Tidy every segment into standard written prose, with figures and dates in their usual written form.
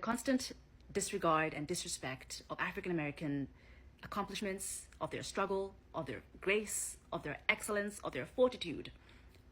constant disregard and disrespect of African American accomplishments, of their struggle, of their grace, of their excellence, of their fortitude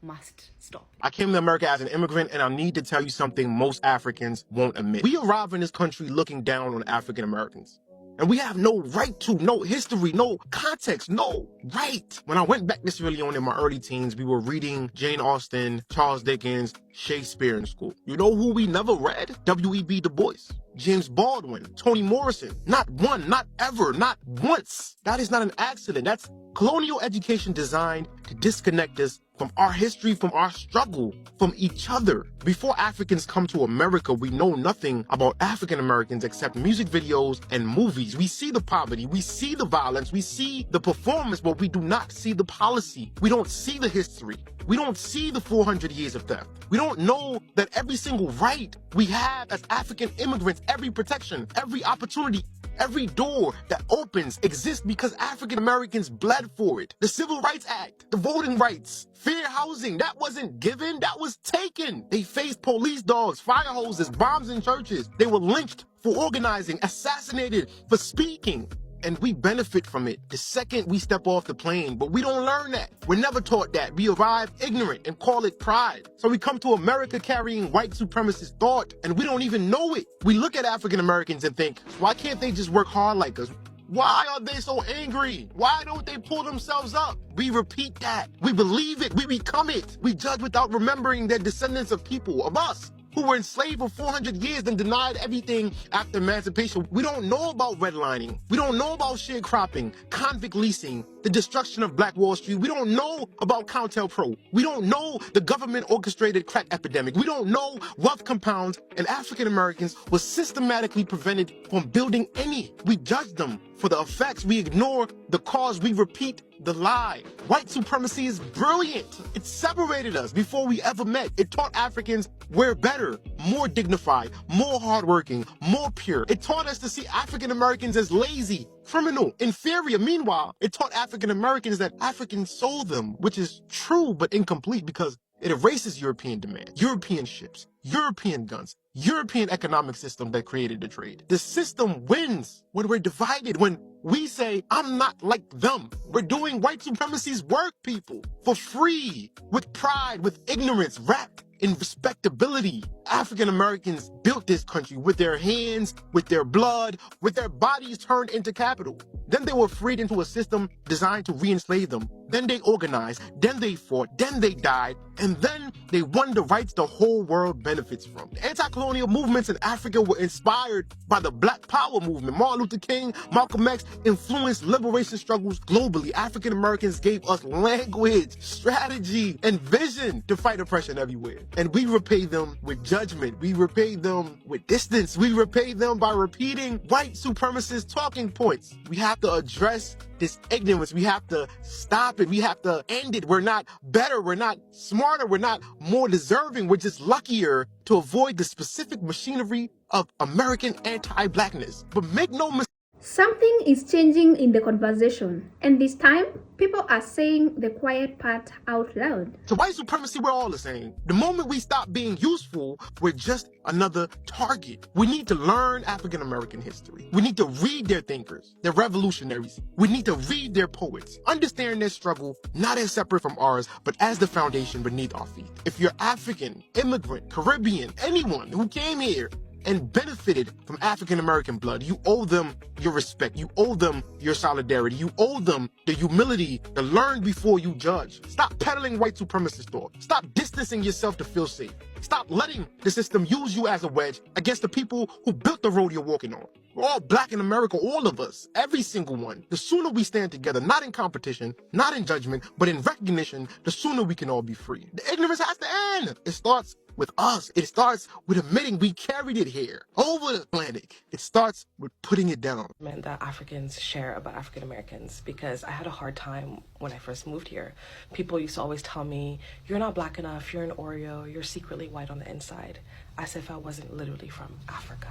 must stop. I came to America as an immigrant, and I need to tell you something most Africans won't admit. We arrive in this country looking down on African Americans. And we have no right to, no history, no context, no right. When I went back this early on in my early teens, we were reading Jane Austen, Charles Dickens, Shakespeare in school. You know who we never read? W.E.B. Du Bois, James Baldwin, Toni Morrison. Not one, not ever, not once. That is not an accident. That's colonial education designed to disconnect us from our history, from our struggle, from each other. Before Africans come to America, we know nothing about African Americans except music videos and movies. We see the poverty, we see the violence, we see the performance, but we do not see the policy. We don't see the history. We don't see the 400 years of theft. We don't know that every single right we have as African immigrants, every protection, every opportunity, every door that opens exists because African Americans bled for it. The Civil Rights Act, the voting rights, fair housing, that wasn't given, that was taken. They faced police dogs, fire hoses, bombs in churches. They were lynched for organizing, assassinated for speaking. And we benefit from it the second we step off the plane, but we don't learn that. We're never taught that. We arrive ignorant and call it pride. So we come to America carrying white supremacist thought, and we don't even know it. We look at African Americans and think, why can't they just work hard like us? Why are they so angry? Why don't they pull themselves up? We repeat that. We believe it. We become it. We judge without remembering they're descendants of people, of us, who were enslaved for 400 years and denied everything after emancipation. We don't know about redlining. We don't know about sharecropping, convict leasing, the destruction of Black Wall Street. We don't know about COINTELPRO. We don't know the government orchestrated crack epidemic. We don't know wealth compounds, and African Americans were systematically prevented from building any. We judge them for the effects. We ignore the cause. We repeat the lie. White supremacy is brilliant. It separated us before we ever met. It taught Africans we're better, more dignified, more hardworking, more pure. It taught us to see African Americans as lazy, criminal, inferior. Meanwhile, it taught African Americans that Africans sold them, which is true but incomplete because it erases European demand, European ships, European guns, European economic system that created the trade. The system wins when we're divided, when we say, I'm not like them. We're doing white supremacy's work, people, for free, with pride, with ignorance, wrapped in respectability. African Americans built this country with their hands, with their blood, with their bodies turned into capital. Then they were freed into a system designed to re-enslave them. Then they organized, then they fought, then they died, and then they won the rights the whole world benefits from. The anti-colonial movements in Africa were inspired by the Black Power movement. Martin Luther King, Malcolm X influenced liberation struggles globally. African Americans gave us language, strategy, and vision to fight oppression everywhere. And we repay them with judgment. We repay them with distance. We repay them by repeating white supremacist talking points. We have to address this ignorance. We have to stop it. We have to end it. We're not better. We're not smarter. We're not more deserving. We're just luckier to avoid the specific machinery of American anti-blackness. But make no mistake. Something is changing in the conversation, and this time, people are saying the quiet part out loud. To white supremacy, we're all the same. The moment we stop being useful, we're just another target. We need to learn African American history. We need to read their thinkers, their revolutionaries. We need to read their poets, understand their struggle, not as separate from ours, but as the foundation beneath our feet. If you're African, immigrant, Caribbean, anyone who came here and benefited from African American blood, you owe them your respect. You owe them your solidarity. You owe them the humility to learn before you judge. Stop peddling white supremacist thought. Stop distancing yourself to feel safe. Stop letting the system use you as a wedge against the people who built the road you're walking on. We're all Black in America, all of us, every single one. The sooner we stand together, not in competition, not in judgment, but in recognition, the sooner we can all be free. The ignorance has to end. It starts with us. It starts with admitting we carried it here, over the Atlantic. It starts with putting it down. That Africans share about African Americans, because I had a hard time when I first moved here. People used to always tell me, you're not Black enough, you're an Oreo, you're secretly white on the inside, as if I wasn't literally from Africa.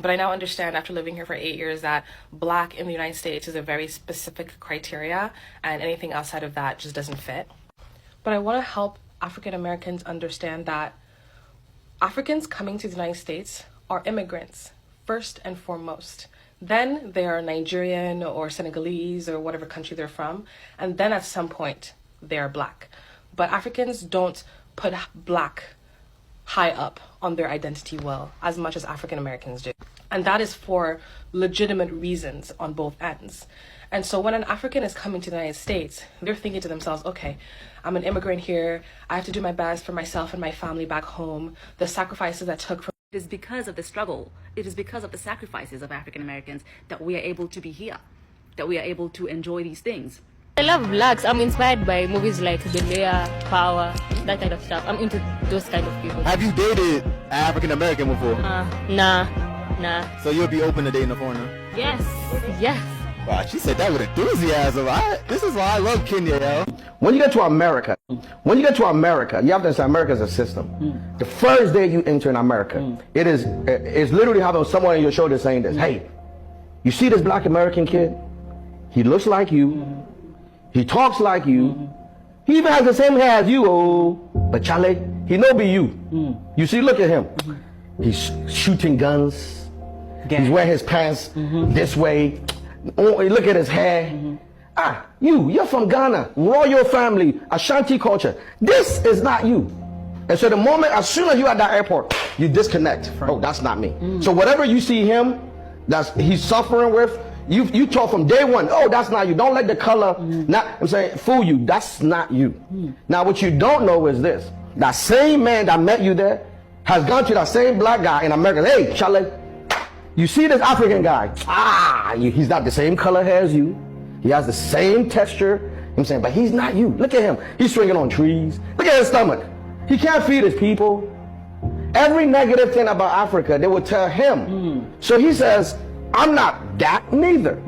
But I now understand after living here for 8 years that Black in the United States is a very specific criteria, and anything outside of that just doesn't fit. But I want to help African Americans understand that Africans coming to the United States are immigrants, first and foremost. Then they are Nigerian or Senegalese or whatever country they're from. And then at some point, they are black. But Africans don't put black high up on their identity well, as much as African Americans do. And that is for legitimate reasons on both ends. And so when an African is coming to the United States, they're thinking to themselves, okay, I'm an immigrant here. I have to do my best for myself and my family back home. The sacrifices I took from It is because of the struggle, it is because of the sacrifices of African Americans that we are able to be here, that we are able to enjoy these things. I love blacks. I'm inspired by movies like Bel-Air, Power, that kind of stuff. I'm into those kind of people. Have you dated an African American before? Nah. So you'll be open to dating a foreigner? Yes. Wow, she said that with enthusiasm. This is why I love Kenya, yo. When you get to America, you have to understand America is a system. The first day you enter in America, it's literally having someone on your shoulder saying this, hey, you see this black American kid? He looks like you. He talks like you. He even has the same hair as you, but Charlie, he no be you. You see, look at him. He's shooting guns. He's wearing his pants this way. Oh, look at his hair. You're from Ghana, royal family, Ashanti culture. This is not you. And so as soon as you're at that airport, you disconnect. Oh, that's not me. So whatever you see him, he's suffering with, you talk from day one, oh, that's not you. Don't let the color, fool you. That's not you. Now, what you don't know is this. That same man that met you there has gone to that same black guy in America. Hey, Charlie, you see this African guy? He's not the same color hair as you. He has the same texture. But he's not you. Look at him. He's swinging on trees. Look at his stomach. He can't feed his people. Every negative thing about Africa, they will tell him. So he says, I'm not that neither.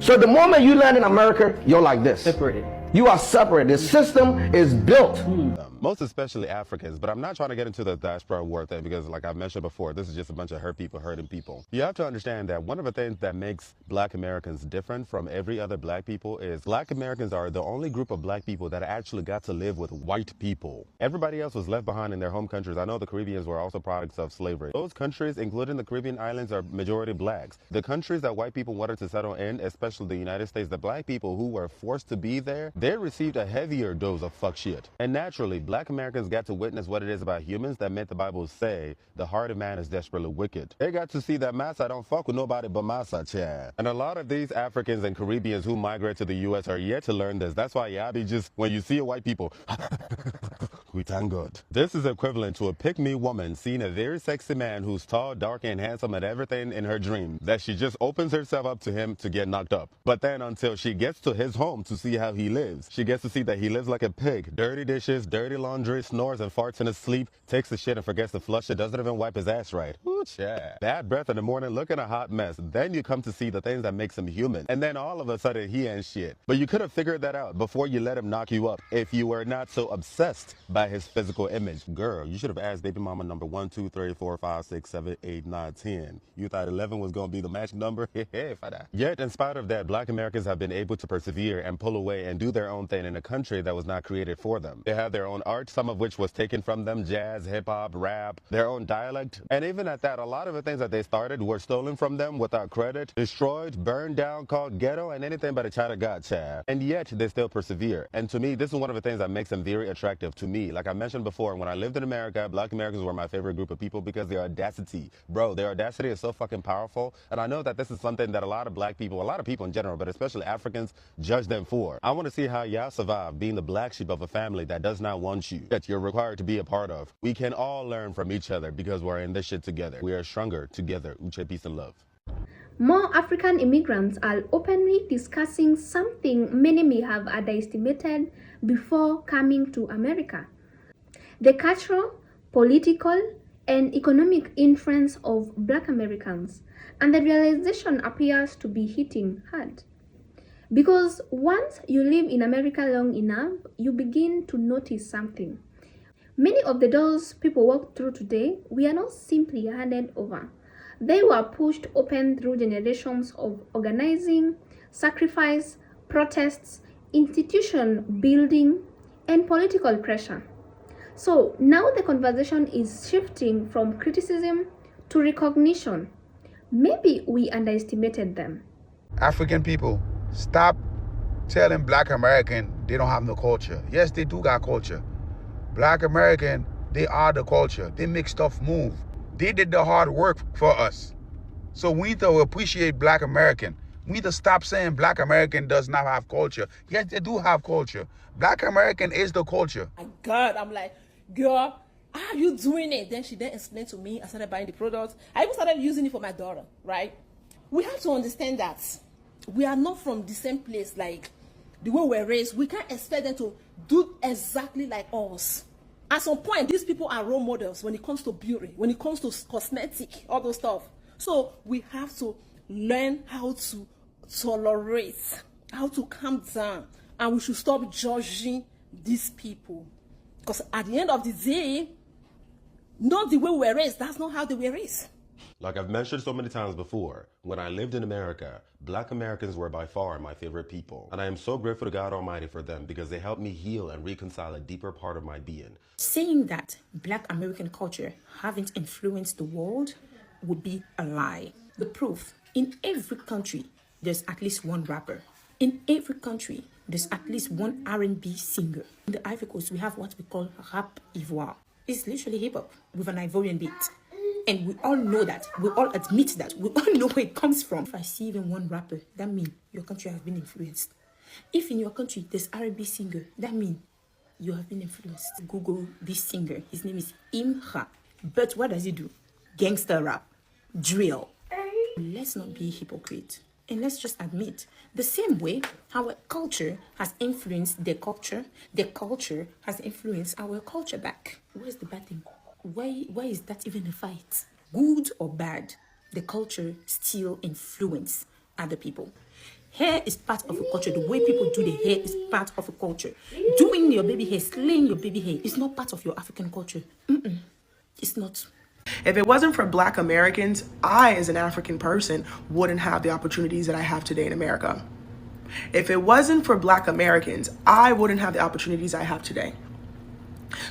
So the moment you land in America, you're like this. Separated. You are separated. The system is built. Most especially Africans, but I'm not trying to get into the diaspora war thing because, like I mentioned before, this is just a bunch of hurt people hurting people. You have to understand that one of the things that makes black Americans different from every other black people is black Americans are the only group of black people that actually got to live with white people. Everybody else was left behind in their home countries. I know the Caribbeans were also products of slavery. Those countries, including the Caribbean islands, are majority blacks. The countries that white people wanted to settle in, especially the United States, the black people who were forced to be there, they received a heavier dose of fuck shit. And naturally, black Americans got to witness what it is about humans that made the Bible say the heart of man is desperately wicked. They got to see that massa don't fuck with nobody but massa, Chad. And a lot of these Africans and Caribbeans who migrate to the U.S. are yet to learn this. That's why y'all be just, when you see a white people, we thank God. This is equivalent to a pick-me woman seeing a very sexy man who's tall, dark, and handsome and everything in her dream, that she just opens herself up to him to get knocked up. But then until she gets to his home to see how he lives, she gets to see that he lives like a pig. Dirty dishes, dirty laundry, snores and farts in his sleep, takes the shit and forgets to flush it, doesn't even wipe his ass right. Ooh, yeah. Bad breath in the morning, looking a hot mess. Then you come to see the things that makes him human. And then all of a sudden he ain't shit. But you could have figured that out before you let him knock you up if you were not so obsessed by his physical image. Girl, you should have asked baby mama number 1, 2, 3, 4, 5, 6, 7, 8, 9, 10. You thought 11 was going to be the magic number? Yet, in spite of that, black Americans have been able to persevere and pull away and do their own thing in a country that was not created for them. They have their own art, some of which was taken from them, jazz, hip-hop, rap, their own dialect. And even at that, a lot of the things that they started were stolen from them without credit, destroyed, burned down, called ghetto, and anything but a child of God, child. And yet, they still persevere. And to me, this is one of the things that makes them very attractive to me. Like I mentioned before, when I lived in America, black Americans were my favorite group of people because their audacity. Bro, their audacity is so fucking powerful. And I know that this is something that a lot of black people, a lot of people in general, but especially Africans, judge them for. I want to see how y'all survive being the black sheep of a family that does not want you, that you're required to be a part of. We can all learn from each other because we're in this shit together. We are stronger together. Uche, peace and love. More African immigrants are openly discussing something many may have underestimated before coming to America: the cultural, political, and economic influence of Black Americans. And the realization appears to be hitting hard. Because once you live in America long enough, you begin to notice something. Many of the doors people walk through today were not simply handed over. They were pushed open through generations of organizing, sacrifice, protests, institution building, and political pressure. So now the conversation is shifting from criticism to recognition. Maybe we underestimated them. African people, stop telling Black American they don't have no culture. Yes, they do got culture. Black American, they are the culture. They make stuff move. They did the hard work for us. So we need to appreciate Black American. We need to stop saying Black American does not have culture. Yes, they do have culture. Black American is the culture. My God, I'm like, girl, how are you doing it? Then she then explained to me. I started buying the products. I even started using it for my daughter, right? We have to understand that we are not from the same place, like the way we're raised. We can't expect them to do exactly like us. At some point, these people are role models when it comes to beauty, when it comes to cosmetic, all those stuff. So we have to learn how to tolerate, how to calm down, and we should stop judging these people. Because at the end of the day, not the way we were raised, that's not how they were raised. Like I've mentioned so many times before, when I lived in America, Black Americans were by far my favorite people. And I am so grateful to God Almighty for them because they helped me heal and reconcile a deeper part of my being. Saying that Black American culture haven't influenced the world would be a lie. The proof, in every country, there's at least one rapper. In every country, there's at least one R&B singer. In the Ivory Coast, we have what we call rap ivoire. It's literally hip-hop with an Ivorian beat. And we all know that. We all admit that. We all know where it comes from. If I see even one rapper, that means your country has been influenced. If in your country there's R&B singer, that means you have been influenced. Google this singer. His name is Immigrants. But what does he do? Gangster rap. Drill. Let's not be hypocrite. And let's just admit, the same way our culture has influenced their culture has influenced our culture back. Where's the bad thing? Why is that even a fight? Good or bad, the culture still influence other people. Hair is part of a culture. The way people do the hair is part of a culture. Doing your baby hair, slaying your baby hair is not part of your African culture. It's not. If it wasn't for Black Americans, I, as an African person, wouldn't have the opportunities that I have today in America. If it wasn't for Black Americans, I wouldn't have the opportunities I have today.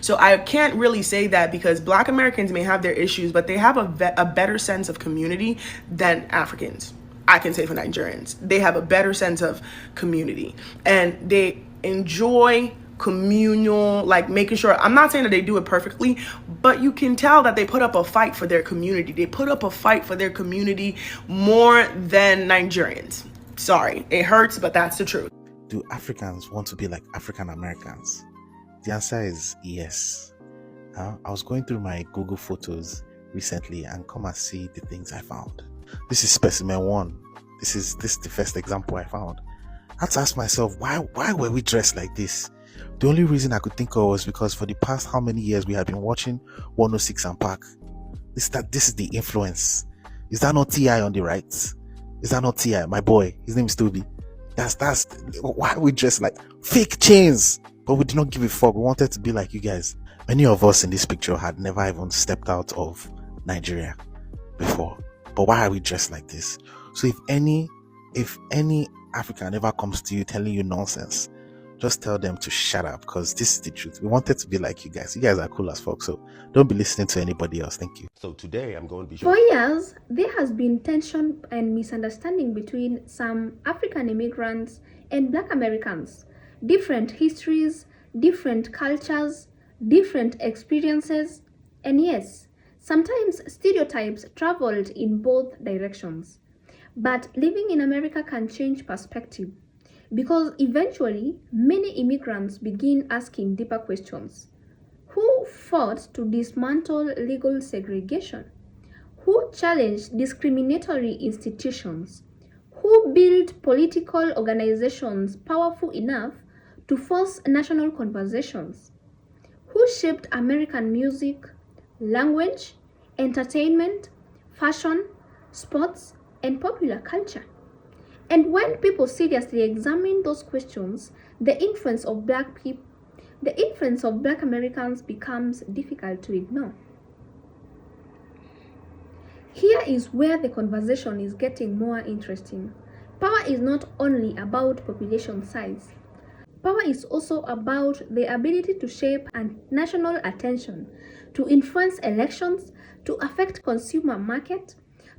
So I can't really say that because Black Americans may have their issues, but they have a better sense of community than Africans. I can say for Nigerians, they have a better sense of community and they enjoy communal, like making sure, I'm not saying that they do it perfectly, but you can tell that they put up a fight for their community. They put up a fight for their community more than Nigerians. Sorry, it hurts, but that's the truth. Do Africans want to be like African Americans? The answer is yes. I was going through my Google Photos recently and come and see the things I found. This is specimen 1. This is the first example I found. I had to ask myself, why were we dressed like this? The only reason I could think of was because for the past how many years we have been watching 106 and Park. This is the influence. Is that not T.I. on the right? Is that not T.I.? My boy, his name is Toby. That's why we dress like fake chains. But we did not give a fuck. We wanted to be like you guys. Many of us in this picture had never even stepped out of Nigeria before. But why are we dressed like this? So if any African ever comes to you telling you nonsense, just tell them to shut up, because this is the truth. We wanted to be like you guys. You guys are cool as fuck, so don't be listening to anybody else. Thank you. So today I'm going to be For years, there has been tension and misunderstanding between some African immigrants and Black Americans. Different histories, different cultures, different experiences, and yes, sometimes stereotypes traveled in both directions. But living in America can change perspective, because eventually many immigrants begin asking deeper questions. Who fought to dismantle legal segregation? Who challenged discriminatory institutions? Who built political organizations powerful enough to force national conversations? Who shaped American music, language, entertainment, fashion, sports, and popular culture? And when people seriously examine those questions, the influence of Black Americans becomes difficult to ignore. Here is where the conversation is getting more interesting. Power is not only about population size. Power is also about the ability to shape national attention, to influence elections, to affect consumer market,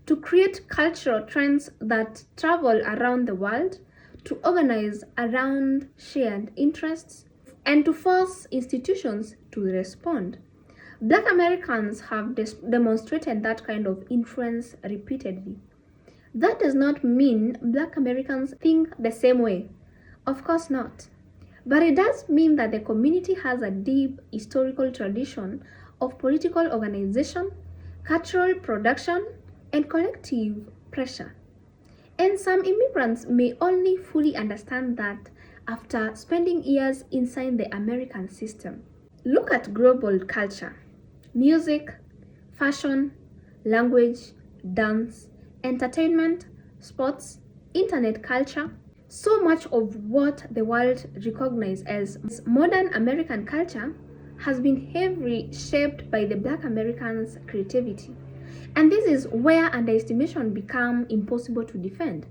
to create cultural trends that travel around the world, to organize around shared interests, and to force institutions to respond. Black Americans have demonstrated that kind of influence repeatedly. That does not mean Black Americans think the same way. Of course not. But it does mean that the community has a deep historical tradition of political organization, cultural production, and collective pressure. And some immigrants may only fully understand that after spending years inside the American system. Look at global culture, music, fashion, language, dance, entertainment, sports, internet culture. So much of what the world recognizes as modern American culture has been heavily shaped by the Black Americans' creativity. And this is where underestimation becomes impossible to defend,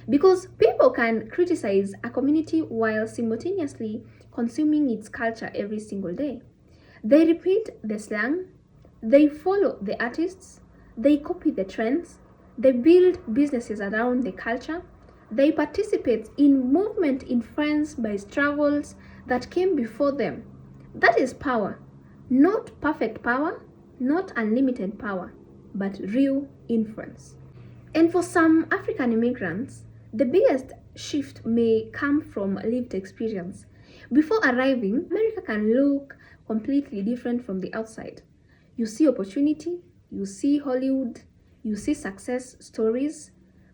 because people can criticize a community while simultaneously consuming its culture every single day. They repeat the slang, they follow the artists, they copy the trends, they build businesses around the culture, they participate in movement influenced by struggles that came before them. That is power. Not perfect power, not unlimited power, but real influence. And for some African immigrants, the biggest shift may come from lived experience. Before arriving, America can look completely different from the outside. You see opportunity, you see Hollywood, you see success stories,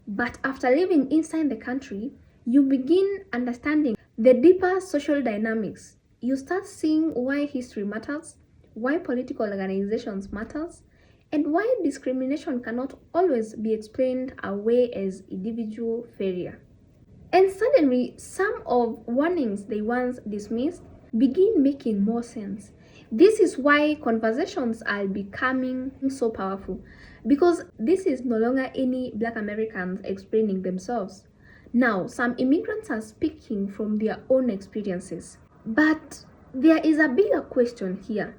but after living inside the country, you begin understanding the deeper social dynamics. You start seeing why history matters, why political organizations matters, and why discrimination cannot always be explained away as individual failure. And suddenly, some of warnings they once dismissed begin making more sense. This is why conversations are becoming so powerful, because this is no longer any Black Americans explaining themselves. Now, some immigrants are speaking from their own experiences. But there is a bigger question here.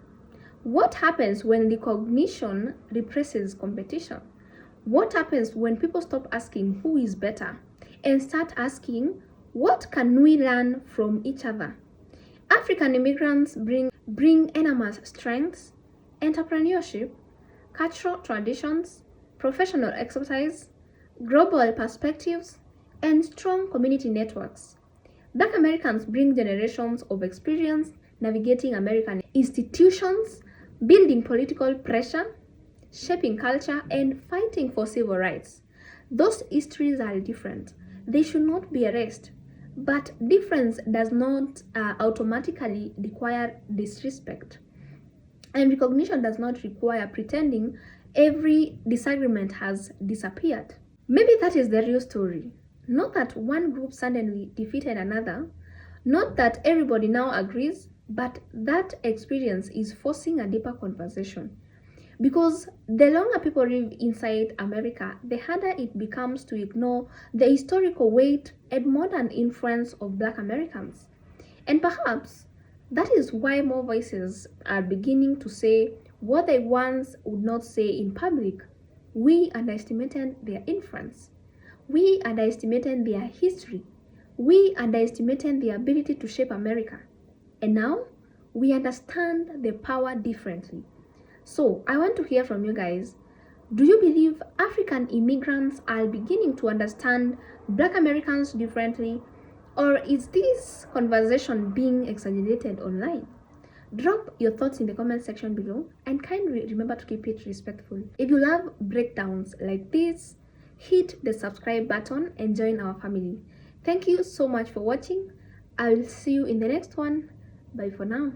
What happens when recognition represses competition? What happens when people stop asking who is better and start asking what can we learn from each other? African immigrants bring enormous strengths, entrepreneurship, cultural traditions, professional expertise, global perspectives, and strong community networks. Black Americans bring generations of experience navigating American institutions, building political pressure, shaping culture, and fighting for civil rights. Those histories are different. They should not be erased. But difference does not automatically require disrespect. And recognition does not require pretending every disagreement has disappeared. Maybe that is the real story. Not that one group suddenly defeated another, not that everybody now agrees, but that experience is forcing a deeper conversation. Because the longer people live inside America, the harder it becomes to ignore the historical weight and modern influence of Black Americans. And perhaps that is why more voices are beginning to say what they once would not say in public. We underestimated their influence. We underestimated their history. We underestimated their ability to shape America. And now we understand the power differently. So I want to hear from you guys. Do you believe African immigrants are beginning to understand Black Americans differently? Or is this conversation being exaggerated online? Drop your thoughts in the comment section below, and kindly remember to keep it respectful. If you love breakdowns like this, hit the subscribe button and join our family. Thank you so much for watching. I will see you in the next one. Bye for now.